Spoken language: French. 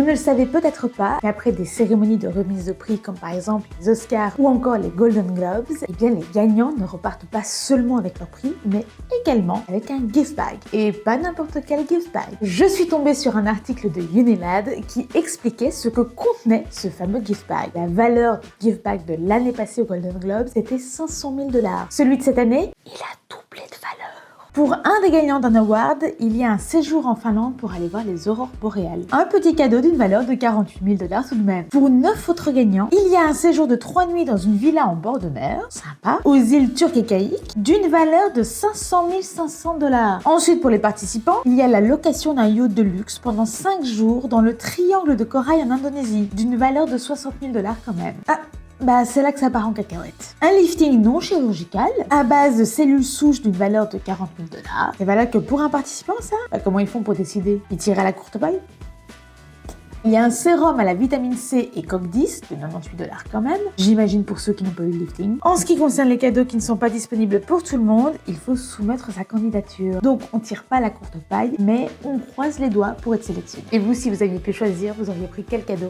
ne le savez peut-être pas, mais après des cérémonies de remise de prix comme par exemple les Oscars ou encore les Golden Globes, eh bien les gagnants ne repartent pas seulement avec leur prix, mais également avec un gift bag. Et pas n'importe quel gift bag. Je suis tombée sur un article de Unilad qui expliquait ce que contenait ce fameux gift bag. La valeur du gift bag de l'année passée aux Golden Globes, c'était 500 000 $. Celui de cette année, il a doublé de valeur. Pour un des gagnants d'un award, il y a un séjour en Finlande pour aller voir les aurores boréales. Un petit cadeau d'une valeur de 48 000 $ tout de même. Pour 9 autres gagnants, il y a un séjour de 3 nuits dans une villa en bord de mer, sympa, aux îles turques et caïques, d'une valeur de 500 500 $. Ensuite, pour les participants, il y a la location d'un yacht de luxe pendant 5 jours dans le triangle de corail en Indonésie, d'une valeur de 60 000 $ quand même. C'est là que ça part en cacahuète. Un lifting non chirurgical à base de cellules souches d'une valeur de 40 000 $. C'est valable que pour un participant, ça? Comment ils font pour décider? Ils tirent à la courte balle? Il y a un sérum à la vitamine C et coque 10 de 98 $ quand même. J'imagine pour ceux qui n'ont pas eu le lifting. En ce qui concerne les cadeaux qui ne sont pas disponibles pour tout le monde, il faut soumettre sa candidature. Donc on tire pas la courte paille, mais on croise les doigts pour être sélectionné. Et vous, si vous aviez pu choisir, vous auriez pris quel cadeau?